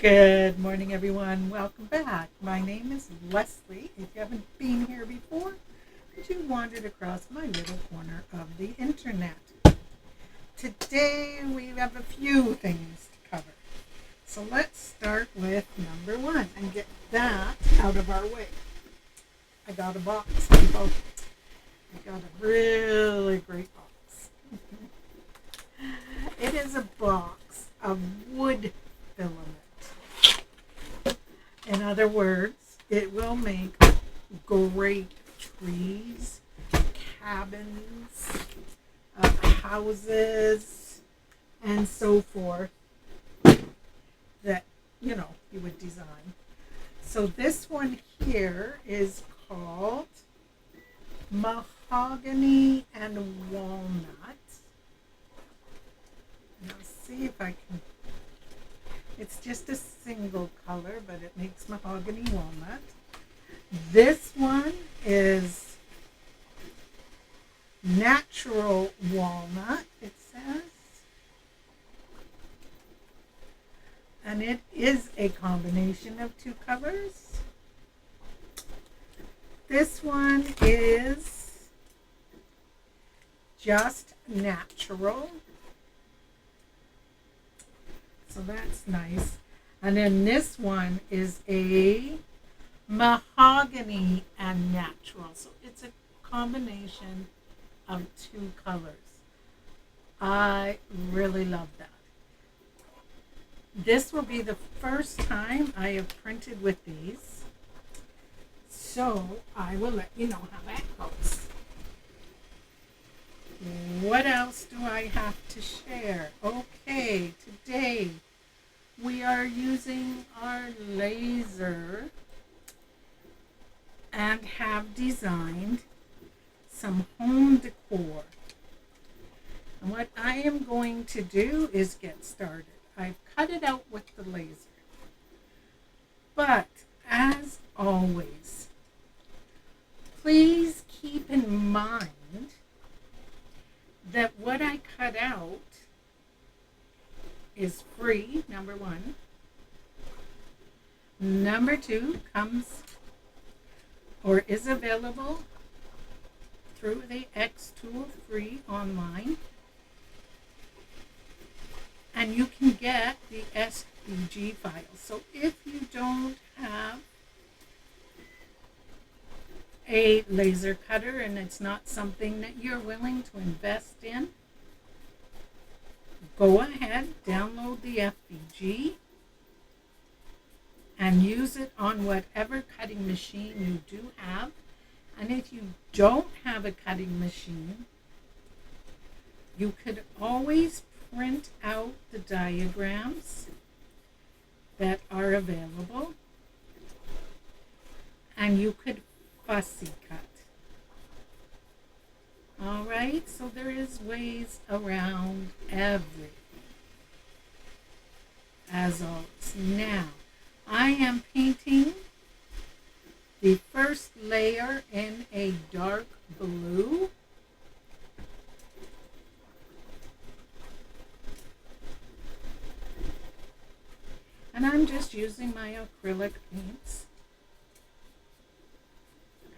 Good morning, everyone. Welcome back. My name is Leslie. If you haven't been here before, but you wandered across my little corner of the internet. Today we have a few things to cover. So let's start with number one and get that out of our way. I got a box, people. I got a really great box. It is a box of wood filament. In other words, it will make great trees, cabins, houses, and so forth that, you would design. So this one here is called Mahogany and Walnut. Now see if I can. It's just a single color, but it makes mahogany walnut. This one is natural walnut, it says. And it is a combination of two colors. This one is just natural. So that's nice. And then this one is a mahogany and natural. So it's a combination of two colors. I really love that. This will be the first time I have printed with these. So I will let you know how that goes. What else do I have to share? Okay, today we are using our laser and have designed some home decor. And what I am going to do is get started. I've cut it out with the laser. But as always, please keep in mind that what I cut out is free, number one. Number two, comes or is available through the xTool free online. And you can get the SVG file. So if you don't have a laser cutter and it's not something that you're willing to invest in, go ahead, download the FVG and use it on whatever cutting machine you do have. And if you don't have a cutting machine, you could always print out the diagrams that are available, and you could fussy cut. All right, so there is ways around everything, as always. Now, I am painting the first layer in a dark blue. And I'm just using my acrylic paints.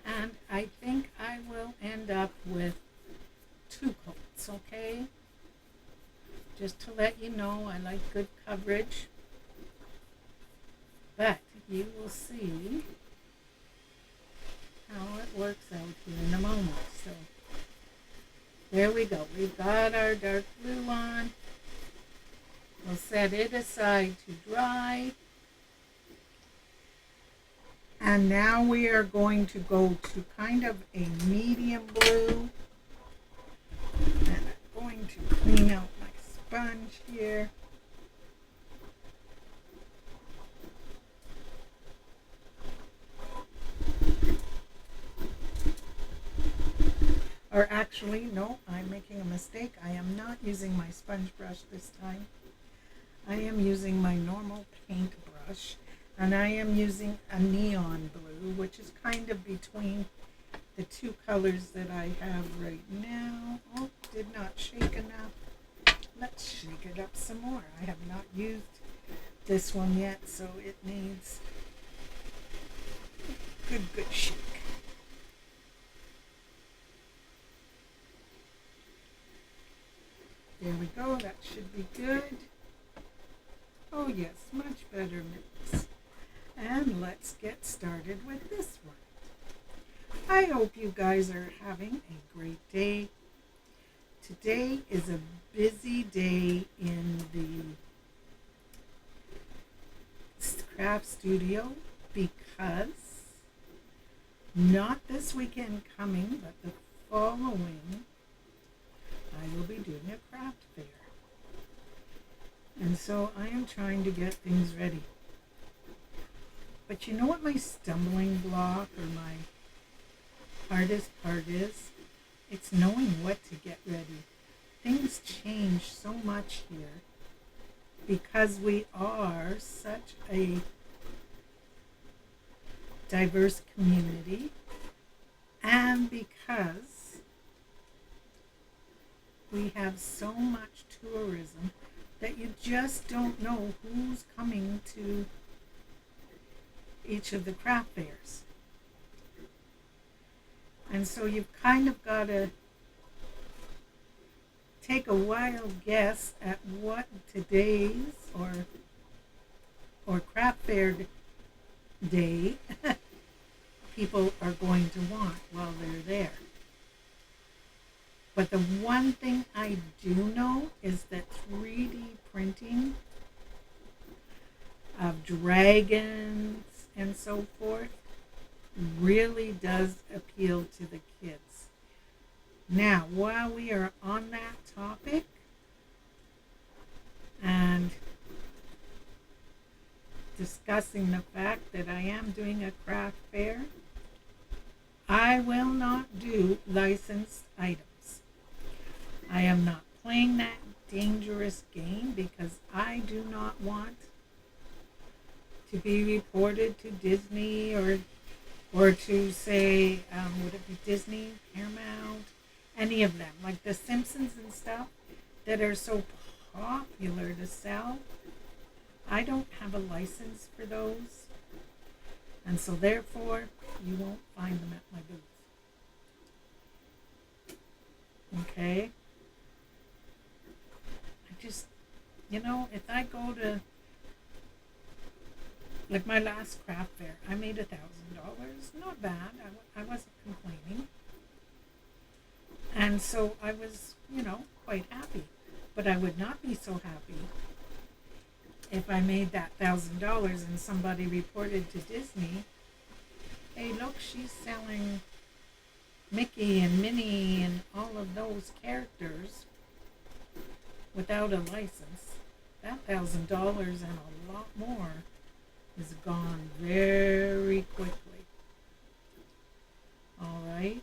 And I think I will end up with 2 coats, okay? Just to let you know, I like good coverage. But you will see how it works out here in a moment. So there we go. We've got our dark blue on. We'll set it aside to dry. And now we are going to go to kind of a medium blue. And I'm going to clean out my sponge here. Or actually, no, I'm making a mistake. I am not using my sponge brush this time. I am using my normal paint brush. And I am using a neon blue, which is kind of between the two colors that I have right now. Oh, did not shake enough. Let's shake it up some more. I have not used this one yet, so it needs good shake. There we go, that should be good. Oh yes, much better mix. And let's get started with this one. I hope you guys are having a great day. Today is a busy day in the craft studio because not this weekend coming, but the following, I will be doing a craft fair. And so I am trying to get things ready. But you know what my stumbling block or my hardest part is? It's knowing what to get ready. Things change so much here because we are such a diverse community and because we have so much tourism that you just don't know who's coming to each of the craft fairs. And so you've kind of got to take a wild guess at what today's or craft fair day people are going to want while they're there. But the one thing I do know is that 3D printing of dragons and so forth really does appeal to the kids. Now, while we are on that topic and discussing the fact that I am doing a craft fair, I will not do licensed items. I am not playing that dangerous game because I do not want to be reported to Disney or to say, would it be Disney, Paramount, any of them, like The Simpsons and stuff that are so popular to sell. I don't have a license for those, and so therefore you won't find them at my booth. Okay? I just, if I go to, like my last craft fair, I made $1,000. Not bad. I wasn't complaining. And so I was, quite happy. But I would not be so happy if I made that $1,000 and somebody reported to Disney, hey, look, she's selling Mickey and Minnie and all of those characters without a license. That $1,000 and a lot more is gone very quickly. All right?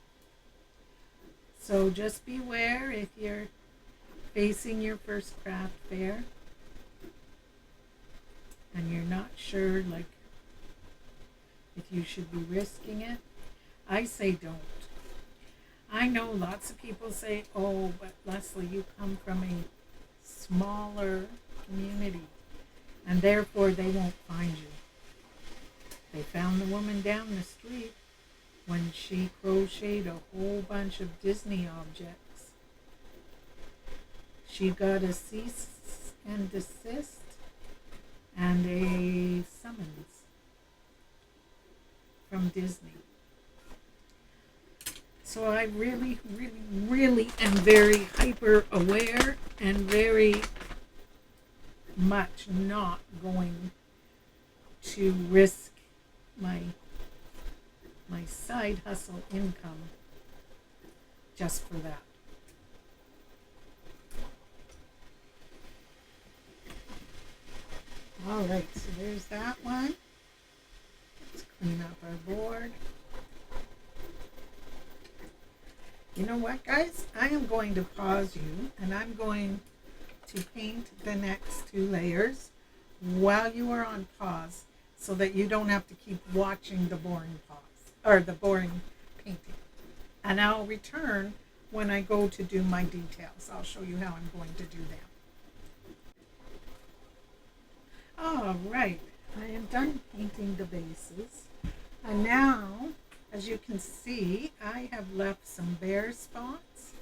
So just beware if you're facing your first craft fair and you're not sure, like, if you should be risking it. I say don't. I know lots of people say, oh, but Leslie, you come from a smaller community and therefore they won't find you. They found the woman down the street when she crocheted a whole bunch of Disney objects. She got a cease and desist and a summons from Disney. So I really am very hyper aware and very much not going to risk my side hustle income just for that. All right, so there's that one. Let's clean up our board. You know what, guys? I am going to pause you, and I'm going to paint the next 2 layers while you are on pause so that you don't have to keep watching the boring pause, or the boring painting. And I'll return when I go to do my details. I'll show you how I'm going to do them. All right, I am done painting the bases. And now, as you can see, I have left some bare spots,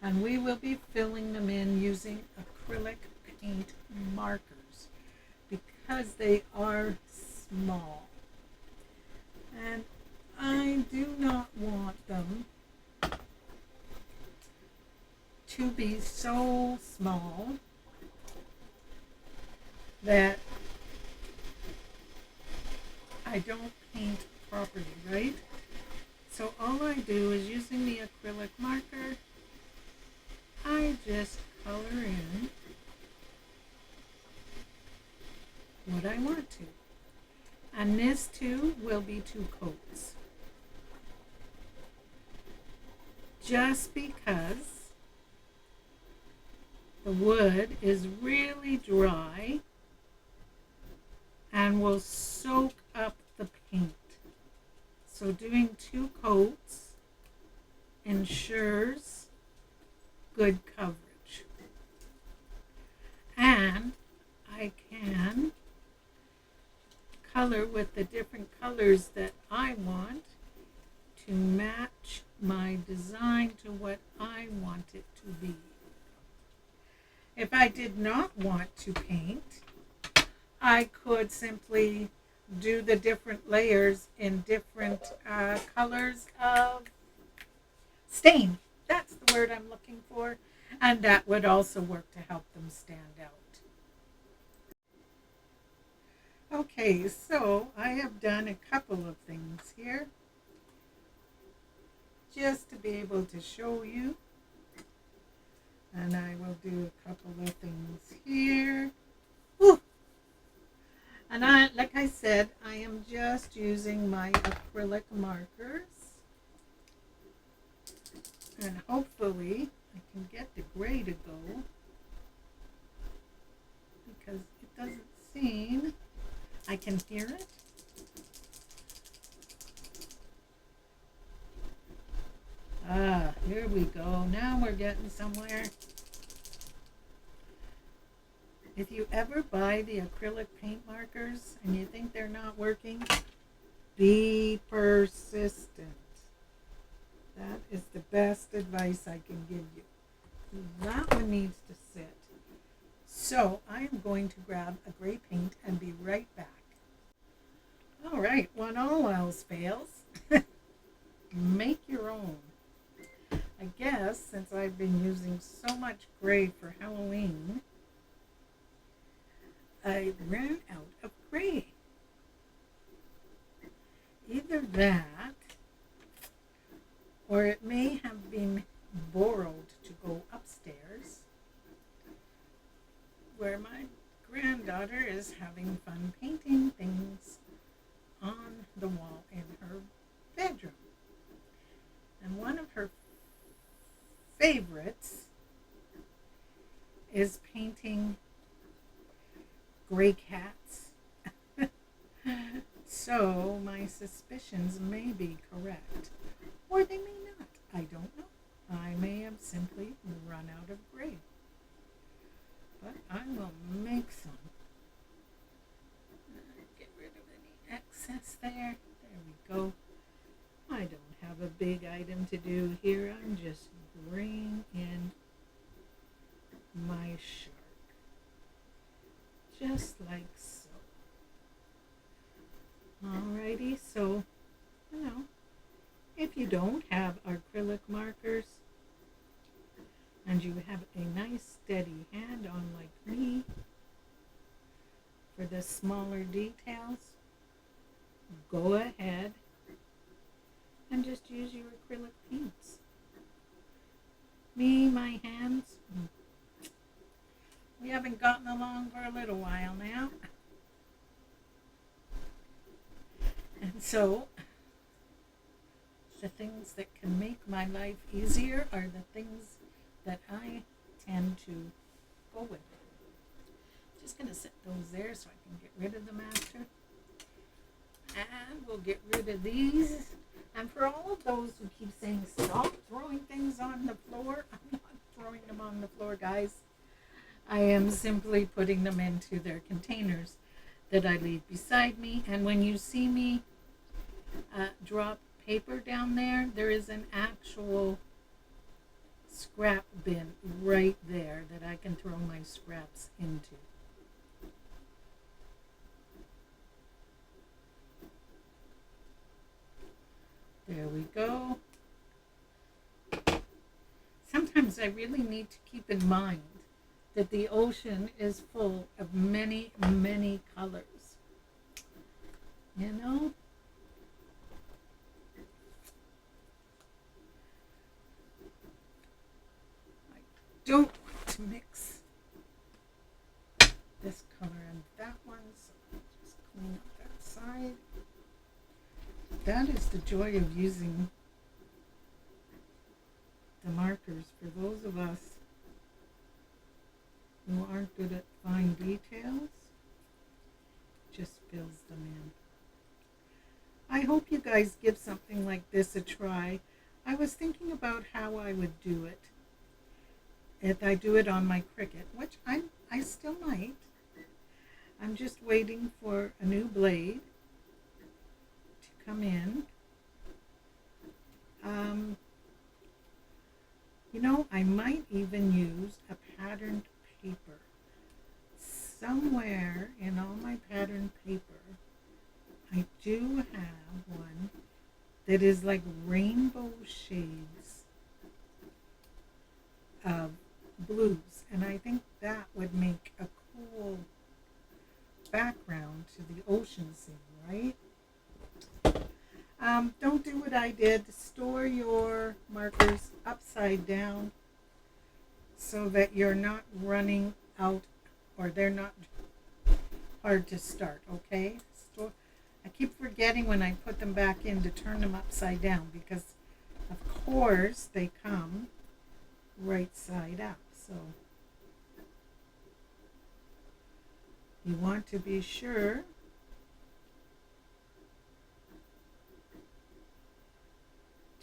and we will be filling them in using acrylic paint markers because they are small. And I do not want them to be so small that I don't paint properly, right? So all I do is using the acrylic marker, I just color in what I want to. And this too will be 2 coats. Just because the wood is really dry and will soak up the paint. So doing 2 coats ensures good coverage. And I can color with the different colors that I want to match my design to what I want it to be. If I did not want to paint, I could simply do the different layers in different colors of stain. That's the word I'm looking for. And that would also work to help them stand out. Okay, so I have done a couple of things here just to be able to show you. And I will do a couple of things here. Whew. And like I said, I am just using my acrylic markers. And hopefully I can get the gray to go, because it doesn't seem, I can hear it. Ah, here we go. Now we're getting somewhere. If you ever buy the acrylic paint markers and you think they're not working, be persistent. That is the best advice I can give you. That one needs to sit. So I am going to grab a gray paint and be right back. All right, when all else fails, make your own. I guess since I've been using so much gray for Halloween, I ran out of gray. Either that, or it may have been borrowed to go upstairs, where my granddaughter is having fun painting things on the wall in her bedroom. And one of her favorites is painting gray cats. So my suspicions may be correct, or they may not. I don't know. I may have simply run out of gray. But I will make some. Get rid of any excess there. There we go. I don't have a big item to do here. I'm just bringing in my shark. Just like so. Alrighty, so, if you don't have acrylic markers and you have a nice steady hand on like me for the smaller details, go ahead and just use your acrylic paints. Me, my hands, we haven't gotten along for a little while now. And so, the things that can make my life easier are the things that I tend to go with. Just going to set those there so I can get rid of them after. And we'll get rid of these. And for all of those who keep saying, stop throwing things on the floor, I'm not throwing them on the floor, guys. I am simply putting them into their containers. that I leave beside me. And when you see me drop paper down there, there is an actual scrap bin right there that I can throw my scraps into. There we go. Sometimes I really need to keep in mind that the ocean is full of many, many colors. You know? I don't want to mix this color and that one, so I'll just clean up that side. That is the joy of using the markers for those of us who aren't good at fine details. Just fills them in. I hope you guys give something like this a try. I was thinking about how I would do it if I do it on my Cricut, which I still might. I'm just waiting for a new blade to come in. You know, I might even use a patterned paper. Somewhere in all my patterned paper, I do have one that is like rainbow shades of blues. And I think that would make a cool background to the ocean scene, right? Don't do what I did. Store your markers upside down so that you're not running out or they're not hard to start, okay? I keep forgetting when I put them back in to turn them upside down because, of course, they come right side up. So you want to be sure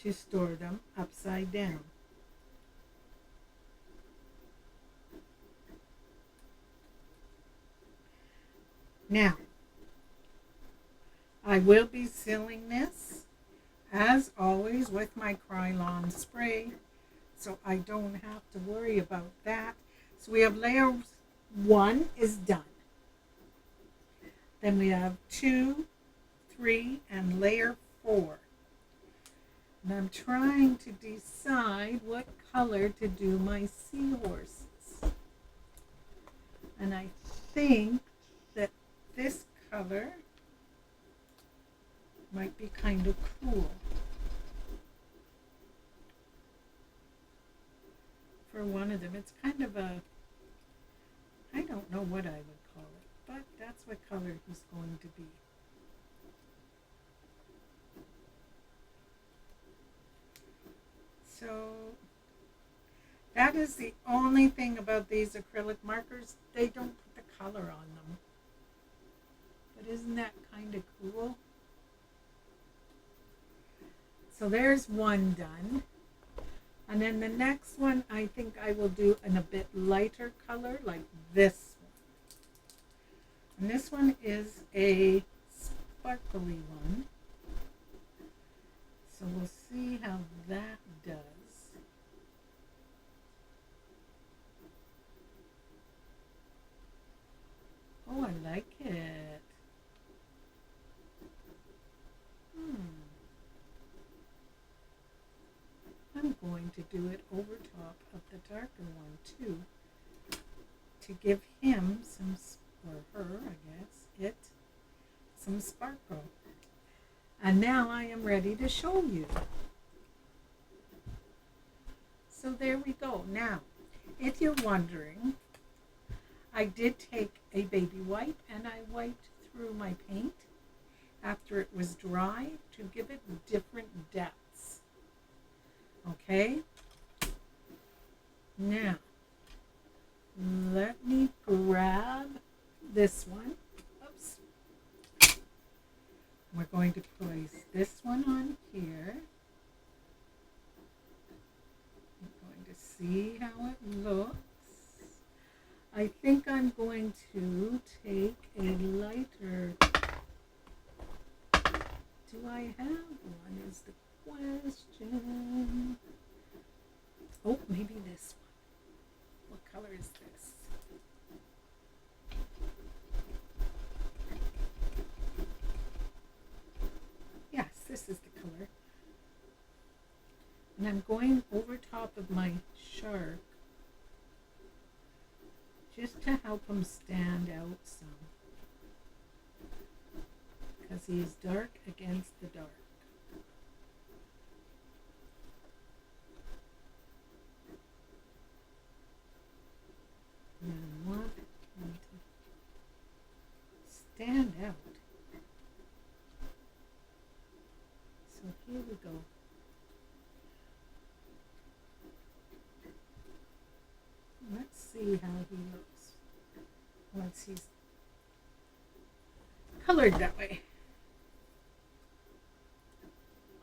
to store them upside down. Now, I will be sealing this, as always, with my Krylon spray, so I don't have to worry about that. So we have layer 1 is done. Then we have 2, 3, and layer 4. And I'm trying to decide what color to do my seahorses. And I think that this color might be kind of cool for one of them. It's kind of a, I don't know what I would call it, but that's what color he's going to be. So that is the only thing about these acrylic markers. They don't put the color on them. But isn't that kind of cool? So there's one done. And then the next one I think I will do in a bit lighter color, like this one. And this one is a sparkly one. So we'll see how that does. Oh, I like it. I'm going to do it over top of the darker one too, to give him some, or her, I guess, some sparkle. And now I am ready to show you. So there we go. Now, if you're wondering, I did take a baby wipe and I wiped through my paint after it was dry to give it different depths. Okay? Now, let me grab this one. Oops. We're going to place this one on here. We're going to see how it looks. I think I'm going to take a lighter. Do I have one is the question. Oh, maybe this one. What color is this? Yes, this is the color. And I'm going over top of my shark just to help him stand out some. Because he's dark against the dark. And I want him to stand out. So here we go. Let's see how he looks once he's colored that way.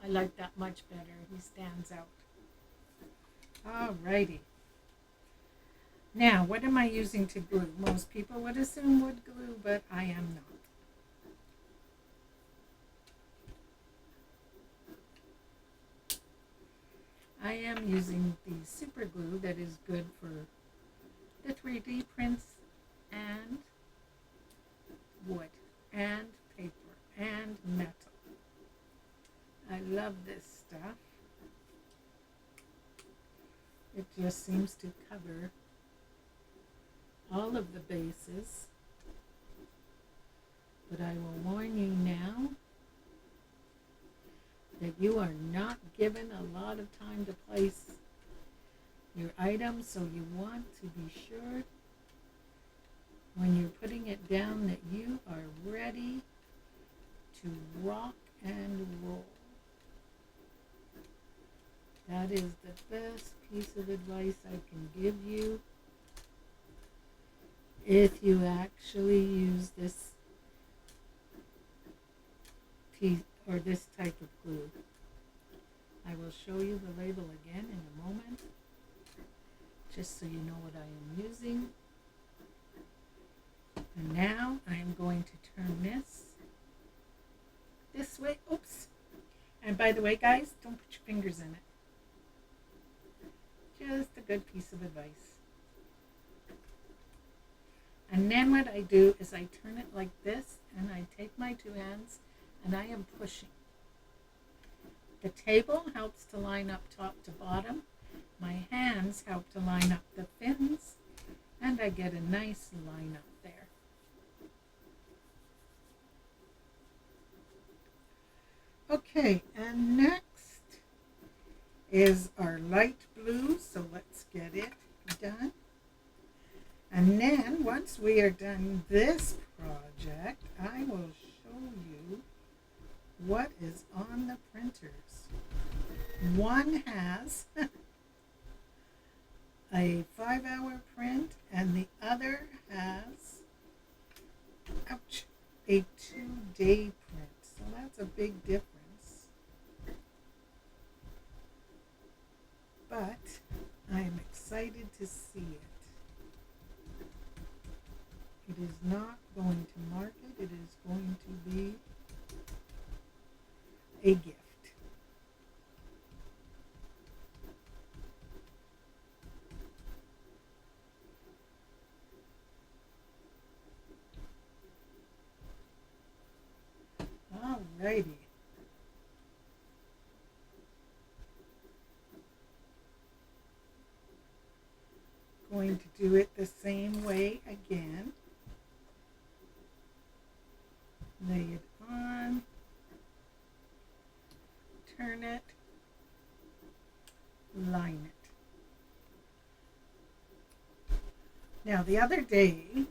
I like that much better. He stands out. Alrighty. Now, what am I using to glue? Most people would assume wood glue, but I am not. I am using the super glue that is good for the 3D prints and wood and paper and metal. I love this stuff. It just seems to cover all of the bases. But I will warn you now that you are not given a lot of time to place your items, so you want to be sure when you're putting it down that you are ready to rock and roll. That is the best piece of advice I can give you if you actually use this piece or this type of glue. I will show you the label again in a moment, just so you know what I am using. And now I am going to turn this way. Oops. And by the way, guys, don't put your fingers in it. Just a good piece of advice. And then what I do is I turn it like this, and I take my two hands and I am pushing. The table helps to line up top to bottom. My hands help to line up the fins, and I get a nice line up there. Okay, and next is our light blue, so let's get it done. And then once we are done this project, I will show you what is on the printers. One has a 5-hour print and the other has, ouch, a 2-day print. So that's a big difference. But I am excited to see it. It is not going to market, it is going to be a gift. Alrighty. Going to do it the same way again. Lay it on, turn it, line it. Now the other day,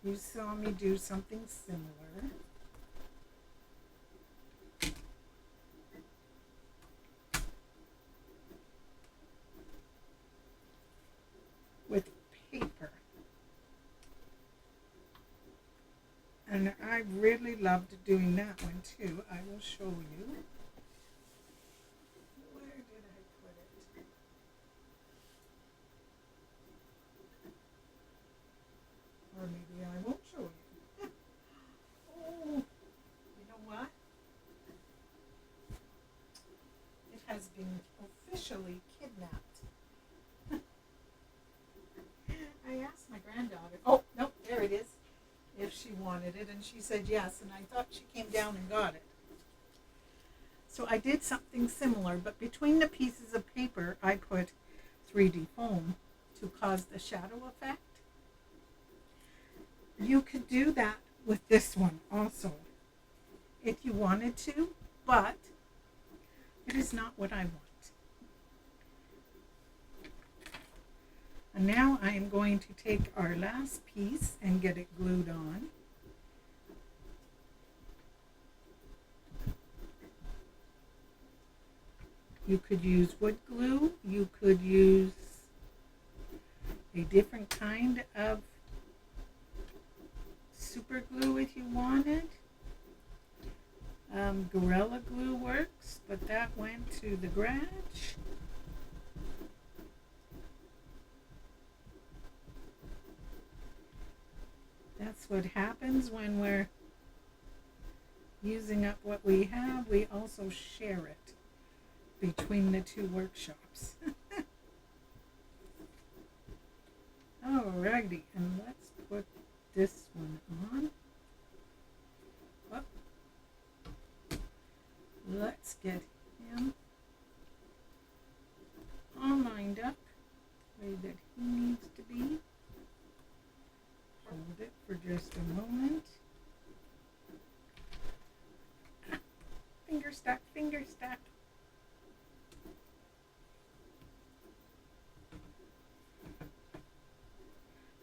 you saw me do something similar. With paper. And I really loved doing that one too. I will show you. Where did I put it? granddaughter. Oh, nope, there it is. If she wanted it, and she said yes, and I thought she came down and got it. So I did something similar, but between the pieces of paper, I put 3D foam to cause the shadow effect. You could do that with this one also, if you wanted to, but it is not what I want. And now I am going to take our last piece and get it glued on. You could use wood glue. You could use a different kind of super glue if you wanted. Gorilla Glue works, but that went to the garage. That's what happens when we're using up what we have. We also share it between the two workshops. Alrighty, and let's put this one on. Oh. Let's get him all lined up the way that he needs to be. Hold it for just a moment. Finger stuck, finger stuck.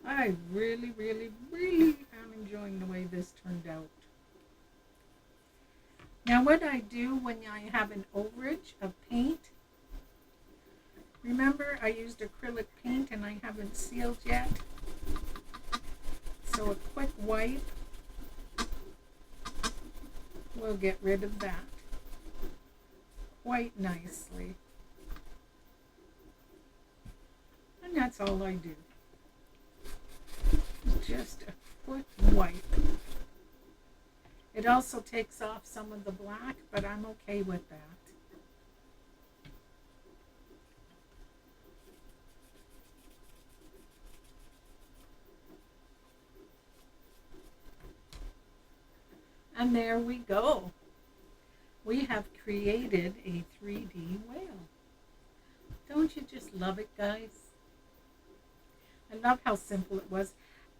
I really, really, really am enjoying the way this turned out. Now what I do when I have an overage of paint, remember I used acrylic paint and I haven't sealed yet. So a quick wipe will get rid of that quite nicely. And that's all I do. Just a quick wipe. It also takes off some of the black, but I'm okay with that. And there we go. We have created a 3D whale. Don't you just love it, guys? I love how simple it was.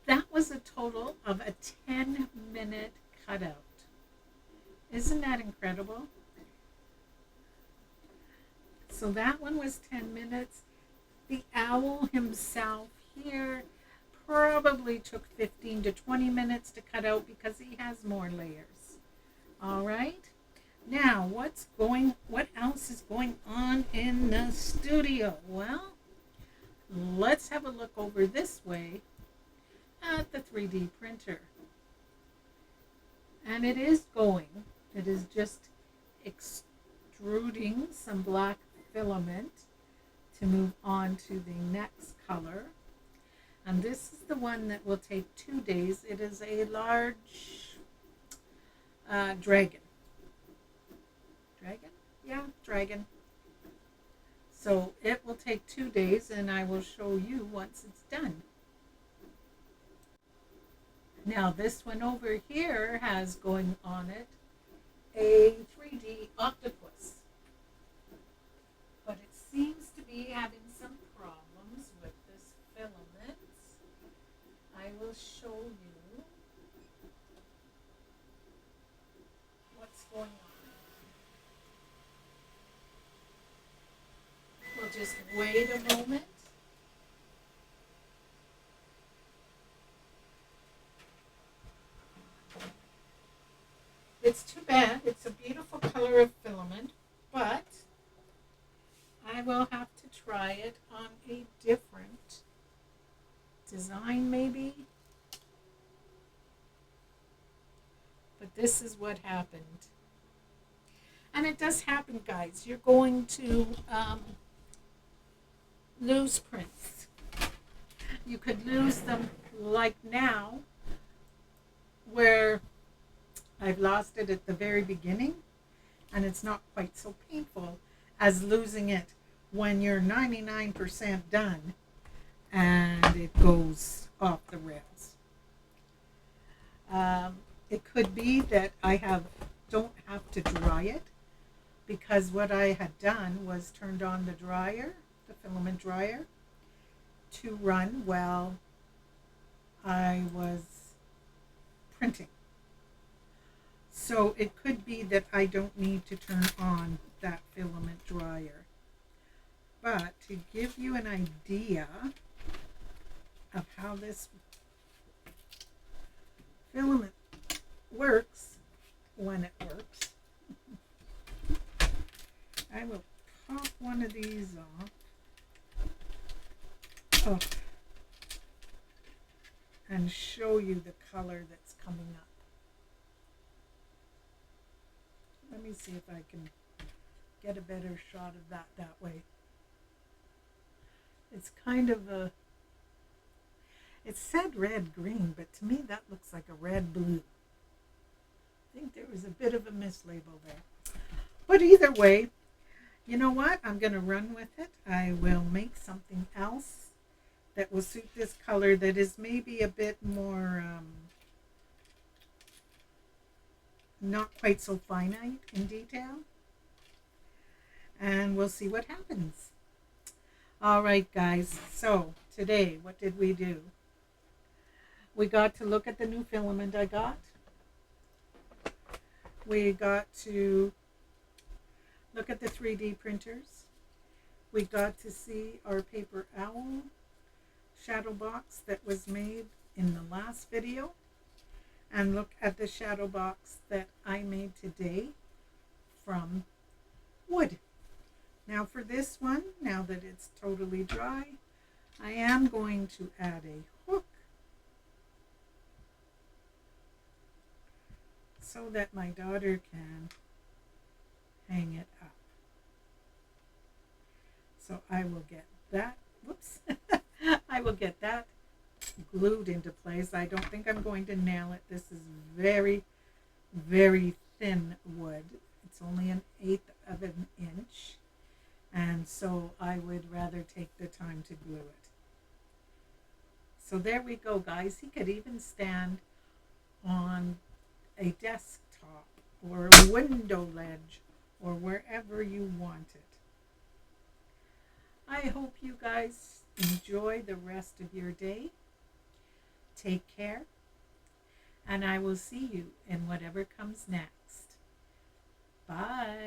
That was a total of a 10-minute cutout. Isn't that incredible? So that one was 10 minutes. The owl himself here probably took 15 to 20 minutes to cut out because he has more layers. All right. Now, what else is going on in the studio? Well, let's have a look over this way at the 3D printer. And it is just extruding some black filament to move on to the next color. And this is the one that will take 2 days. It is a large dragon. Dragon? Yeah, dragon. So it will take 2 days, and I will show you once it's done. Now this one over here has going on it a 3D octopus. But it seems to be having some problems with this filament. I will show you what's going on. We'll just wait a moment. It's too bad. It's a beautiful color of filament, but I will have to try it on a different design maybe. But this is what happened. And it does happen, guys. You're going to lose prints. You could lose them like now, where I've lost it at the very beginning, and it's not quite so painful as losing it when you're 99% done and it goes off the rails. It could be that don't have to dry it, because what I had done was turned on the dryer, the filament dryer, to run while I was printing. So it could be that I don't need to turn on that filament dryer. But to give you an idea of how this filament works, when it works, I will pop one of these off. Oh, and show you the color that's coming up. Let me see if I can get a better shot of that way. It's kind of it said red green, but to me that looks like a red blue. I think there was a bit of a mislabel there. But either way, you know what? I'm going to run with it. I will make something else that will suit this color that is maybe a bit more, not quite so finite in detail. And we'll see what happens. All right, guys. So today, what did we do? We got to look at the new filament I got. We got to look at the 3D printers. We got to see our paper owl shadow box that was made in the last video, and look at the shadow box that I made today from wood. Now for this one, now that it's totally dry, I am going to add a hook so that my daughter can hang it up. So I will get that, whoops, I will get that glued into place. I don't think I'm going to nail it. This is very, very thin wood. It's only 1/8 of an inch. And so I would rather take the time to glue it. So there we go, guys. He could even stand on a desktop or a window ledge or wherever you want it. I hope you guys enjoy the rest of your day. Take care, and I will see you in whatever comes next. Bye.